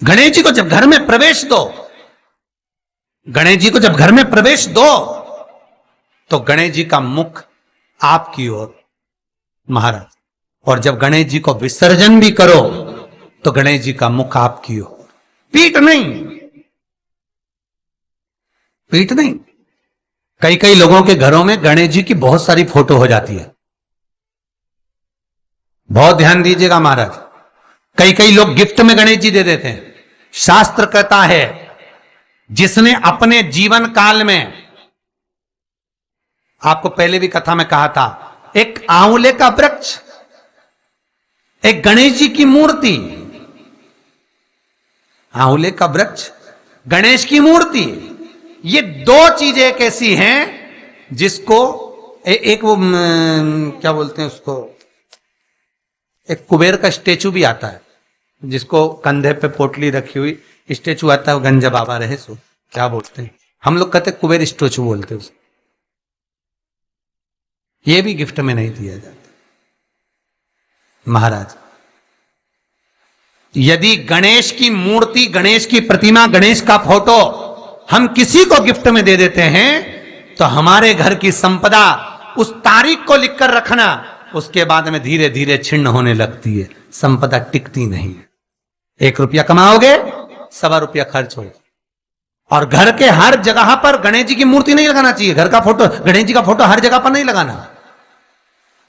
गणेश जी को जब घर में प्रवेश दो, गणेश जी को जब घर में प्रवेश दो तो गणेश जी का मुख आपकी ओर महाराज, और जब गणेश जी को विसर्जन भी करो तो गणेश जी का मुख आपकी ओर, पीठ नहीं, पीठ नहीं। कई कई लोगों के घरों में गणेश जी की बहुत सारी फोटो हो जाती है, बहुत ध्यान दीजिएगा महाराज। कई कई लोग गिफ्ट में गणेश जी दे देते हैं। शास्त्र कहता है जिसने अपने जीवन काल में, आपको पहले भी कथा में कहा था, एक आंवले का वृक्ष, एक गणेश जी की मूर्ति, आंवले का वृक्ष, गणेश की मूर्ति, ये दो चीजें एक ऐसी हैं जिसको एक वो क्या बोलते हैं उसको, एक कुबेर का स्टेचू भी आता है जिसको कंधे पे पोटली रखी हुई स्टेचू आता है, वो गंजा बाबा रहे सो क्या बोलते हैं, हम लोग कहते हैं कुबेर स्टेचू बोलते हैं उसको। ये भी गिफ्ट में नहीं दिया जाता महाराज। यदि गणेश की मूर्ति, गणेश की प्रतिमा, गणेश का फोटो हम किसी को गिफ्ट में दे देते हैं तो हमारे घर की संपदा उस तारीख को लिखकर रखना, उसके बाद में धीरे धीरे छिन्न होने लगती है, संपदा टिकती नहीं है। 1 रुपया कमाओगे, 1.25 रुपया खर्च होगा। और घर के हर जगह पर गणेश जी की मूर्ति नहीं लगाना चाहिए, घर का फोटो, गणेश जी का फोटो हर जगह पर नहीं लगाना।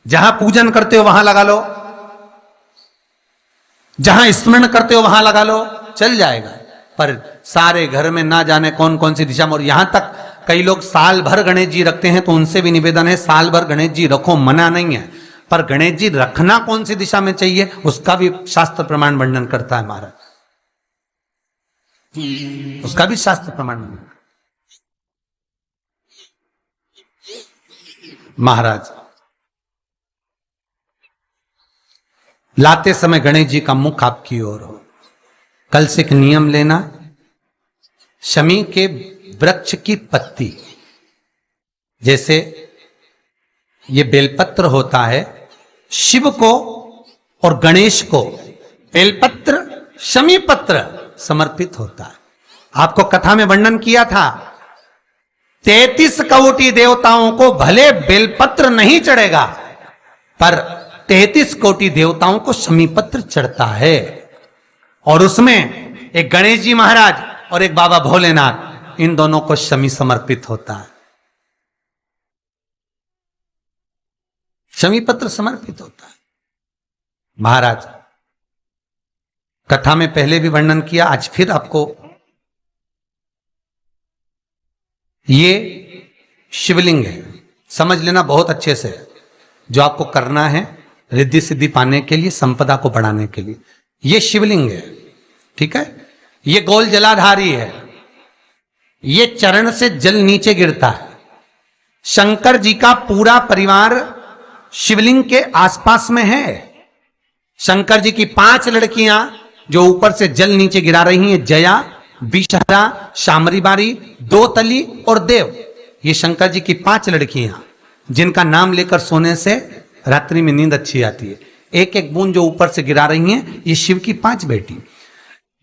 जहां पूजन करते हो वहां लगा लो, जहां स्मरण करते हो वहां लगा लो, चल जाएगा। पर सारे घर में ना जाने कौन कौन सी दिशा में, और यहां तक कई लोग साल भर गणेश जी रखते हैं, तो उनसे भी निवेदन है साल भर गणेश जी रखो, मना नहीं है, पर गणेश जी रखना कौन सी दिशा में चाहिए उसका भी शास्त्र प्रमाण वर्णन करता है महाराज, उसका भी शास्त्र प्रमाण महाराज। लाते समय गणेश जी का मुख आपकी ओर हो। कल से एक नियम लेना, शमी के वृक्ष की पत्ती, जैसे ये बेलपत्र होता है, शिव को और गणेश को बेलपत्र, शमी पत्र समर्पित होता है। आपको कथा में वर्णन किया था 33 कोटि देवताओं को भले बेलपत्र नहीं चढ़ेगा, पर 33 कोटि देवताओं को शमी पत्र चढ़ता है। और उसमें एक गणेश जी महाराज और एक बाबा भोलेनाथ, इन दोनों को शमी समर्पित होता है, शमी पत्र समर्पित होता है महाराज। कथा में पहले भी वर्णन किया, आज फिर आपको, ये शिवलिंग है, समझ लेना बहुत अच्छे से, जो आपको करना है रिद्धि सिद्धि पाने के लिए, संपदा को बढ़ाने के लिए। ये शिवलिंग है, ठीक है। ये गोल जलाधारी है, ये चरण से जल नीचे गिरता है। शंकर जी का पूरा परिवार शिवलिंग के आसपास में है। शंकर जी की 5 लड़कियां जो ऊपर से जल नीचे गिरा रही हैं, जया, विषहरा, शामरीबारी, दोतली और देव, ये शंकर जी की 5 लड़कियां, जिनका नाम लेकर सोने से रात्रि में नींद अच्छी आती है। एक एक बूंद जो ऊपर से गिरा रही हैं, ये शिव की 5 बेटी।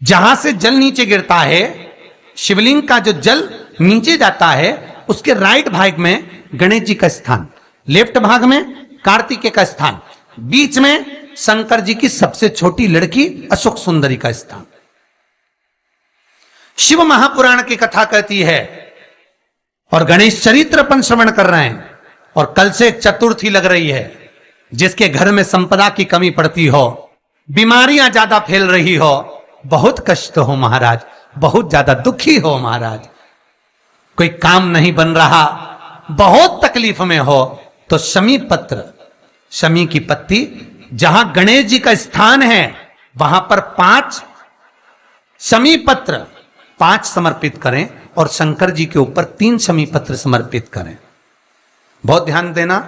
जहां से जल नीचे गिरता है, शिवलिंग का जो जल नीचे जाता है, उसके राइट भाग में गणेश जी का स्थान, लेफ्ट भाग में कार्तिकेय का स्थान, बीच में शंकर जी की सबसे छोटी लड़की अशोक सुंदरी का स्थान। शिव महापुराण की कथा कहती है, और गणेश चरित्र अपन श्रवण कर रहे हैं, और कल से चतुर्थी लग रही है। जिसके घर में संपदा की कमी पड़ती हो, बीमारियां ज्यादा फैल रही हो, बहुत कष्ट हो महाराज, बहुत ज्यादा दुखी हो महाराज, कोई काम नहीं बन रहा, बहुत तकलीफ में हो, तो शमी पत्र, शमी की पत्ती, जहां गणेश जी का स्थान है वहां पर 5 शमी पत्र 5 समर्पित करें, और शंकर जी के ऊपर 3 शमी पत्र समर्पित करें। बहुत ध्यान देना,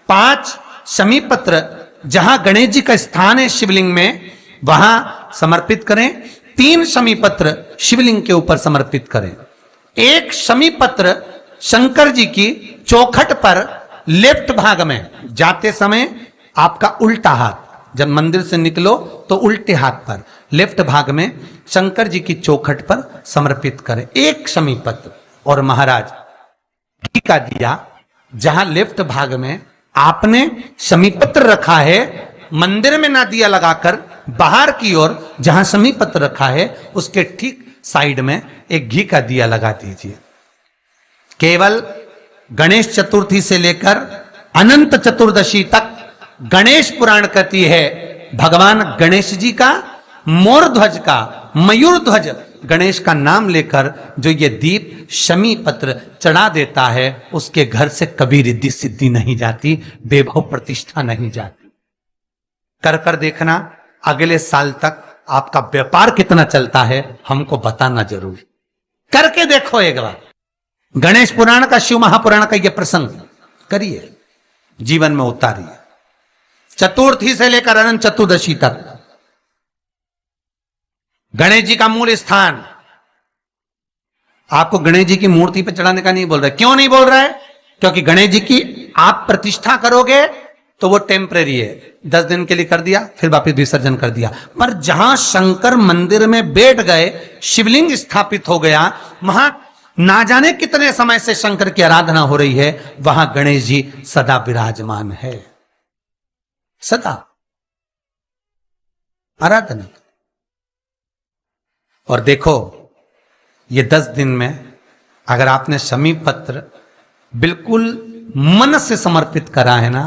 5 शमी पत्र जहां गणेश जी का स्थान है शिवलिंग में, वहां समर्पित करें। 3 शमी पत्र शिवलिंग के ऊपर समर्पित करें। 1 शमी पत्र शंकर जी की चौखट पर लेफ्ट भाग में, जाते समय आपका उल्टा हाथ, जब मंदिर से निकलो तो उल्टे हाथ पर लेफ्ट भाग में शंकर जी की चौखट पर समर्पित करें एक शमी पत्र। और महाराज घी का दिया जहां लेफ्ट भाग में आपने शमी पत्र रखा है, मंदिर में ना दिया लगाकर बाहर की ओर जहां शमी पत्र रखा है उसके ठीक साइड में एक घी का दिया लगा दीजिए। केवल गणेश चतुर्थी से लेकर अनंत चतुर्दशी तक गणेश पुराण कहती है भगवान गणेश जी का मोर ध्वज का मयूर ध्वज गणेश का नाम लेकर जो ये दीप शमी पत्र चढ़ा देता है उसके घर से कभी रिद्धि सिद्धि नहीं जाती, वैभव प्रतिष्ठा नहीं जाती। कर कर देखना अगले साल तक आपका व्यापार कितना चलता है हमको बताना जरूर। करके देखो एक बार। गणेश पुराण का शिव महापुराण का यह प्रसंग करिए, जीवन में उतारिए। चतुर्थी से लेकर अनंत चतुर्दशी तक गणेश जी का मूल स्थान। आपको गणेश जी की मूर्ति पर चढ़ाने का नहीं बोल रहा है। क्यों नहीं बोल रहा है? क्योंकि गणेश जी की आप प्रतिष्ठा करोगे तो वो टेम्परेरी है, 10 दिन के लिए कर दिया फिर वापस विसर्जन कर दिया। पर जहां शंकर मंदिर में बैठ गए, शिवलिंग स्थापित हो गया, वहां ना जाने कितने समय से शंकर की आराधना हो रही है, वहां गणेश जी सदा विराजमान है, सदा आराधना। और देखो ये 10 दिन में अगर आपने शमी पत्र बिल्कुल मन से समर्पित करा है ना,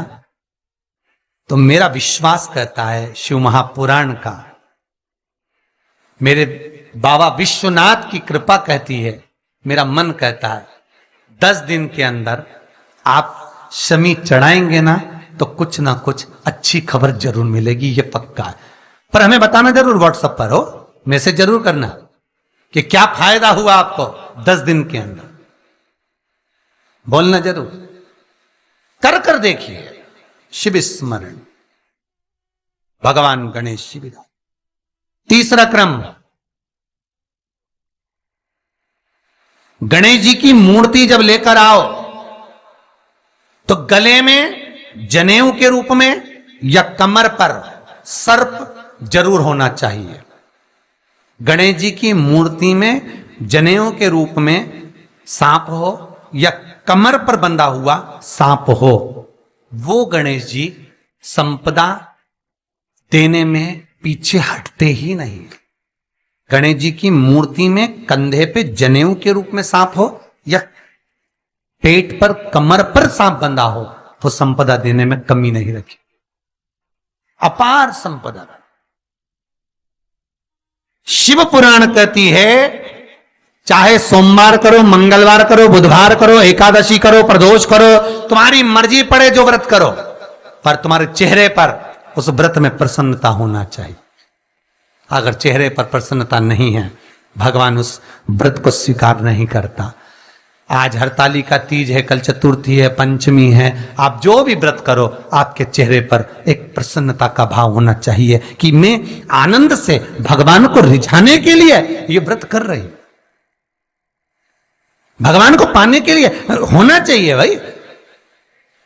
तो मेरा विश्वास कहता है शिव महापुराण का, मेरे बाबा विश्वनाथ की कृपा कहती है, मेरा मन कहता है 10 दिन के अंदर आप शमी चढ़ाएंगे ना तो कुछ ना कुछ अच्छी खबर जरूर मिलेगी, ये पक्का है। पर हमें बताना जरूर, व्हाट्सएप पर हो, मैसेज जरूर करना कि क्या फायदा हुआ आपको 10 दिन के अंदर, बोलना जरूर। कर कर देखिए। शिव स्मरण भगवान गणेश शिविरा। तीसरा क्रम, गणेश जी की मूर्ति जब लेकर आओ तो गले में जनेऊ के रूप में या कमर पर सर्प जरूर होना चाहिए। गणेश जी की मूर्ति में जनेऊ के रूप में सांप हो या कमर पर बंधा हुआ सांप हो, वो गणेश जी संपदा देने में पीछे हटते ही नहीं। गणेश जी की मूर्ति में कंधे पे जनेऊ के रूप में सांप हो या पेट पर कमर पर सांप बंधा हो तो संपदा देने में कमी नहीं रखी, अपार संपदा। शिव पुराण कहती है चाहे सोमवार करो, मंगलवार करो, बुधवार करो, एकादशी करो, प्रदोष करो, तुम्हारी मर्जी पड़े जो व्रत करो, पर तुम्हारे चेहरे पर उस व्रत में प्रसन्नता होना चाहिए। अगर चेहरे पर प्रसन्नता नहीं है, भगवान उस व्रत को स्वीकार नहीं करता। आज हरतालिका तीज है, कल चतुर्थी है, पंचमी है, आप जो भी व्रत करो आपके चेहरे पर एक प्रसन्नता का भाव होना चाहिए कि मैं आनंद से भगवान को रिझाने के लिए ये व्रत कर रही, भगवान को पाने के लिए होना चाहिए भाई।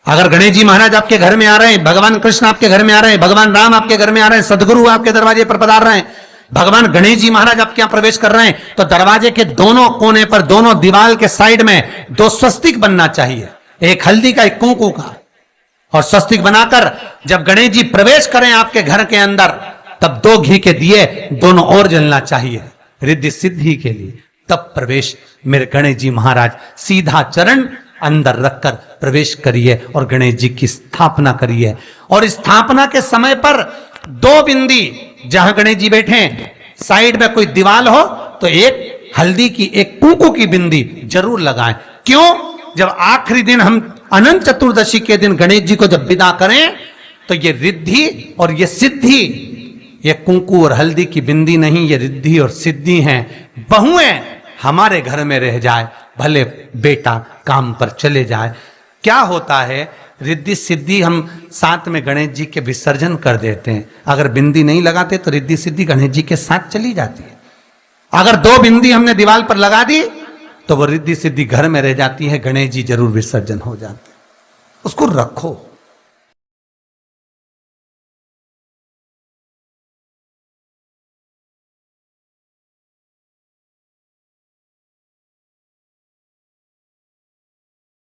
अगर गणेश जी महाराज आपके घर में आ रहे हैं, भगवान कृष्ण आपके घर में आ रहे हैं, भगवान राम आपके घर में आ रहे हैं, सदगुरु आपके दरवाजे पर पधार रहे हैं, भगवान गणेश जी महाराज आपके यहां प्रवेश कर रहे हैं, तो दरवाजे के दोनों कोने पर, दोनों दीवार के साइड में 2 स्वस्तिक बनना चाहिए, एक हल्दी का एक कुंकू का। और स्वस्तिक बनाकर जब गणेश जी प्रवेश करें आपके घर के अंदर, तब 2 घी के दिए दोनों ओर जलना चाहिए रिद्धि सिद्धि के लिए। तब प्रवेश मेरे गणेश जी महाराज सीधा चरण अंदर रखकर प्रवेश करिए और गणेश जी की स्थापना करिए। और स्थापना के समय पर 2 बिंदी जहां गणेश जी बैठे साइड में कोई दीवार हो तो एक हल्दी की एक कुंकू की बिंदी जरूर लगाएं। क्यों? जब आखिरी दिन हम अनंत चतुर्दशी के दिन गणेश जी को जब विदा करें तो ये रिद्धि और ये सिद्धि, ये कुंकू और हल्दी की बिंदी नहीं, ये रिद्धि और सिद्धि हैं। बहुएं हमारे घर में रह जाए, भले बेटा काम पर चले जाए। क्या होता है, रिद्धि सिद्धि हम साथ में गणेश जी के विसर्जन कर देते हैं। अगर बिंदी नहीं लगाते तो रिद्धि सिद्धि गणेश जी के साथ चली जाती है। अगर 2 बिंदी हमने दीवार पर लगा दी तो वो रिद्धि सिद्धि घर में रह जाती है, गणेश जी जरूर विसर्जन हो जाते हैं। उसको रखो।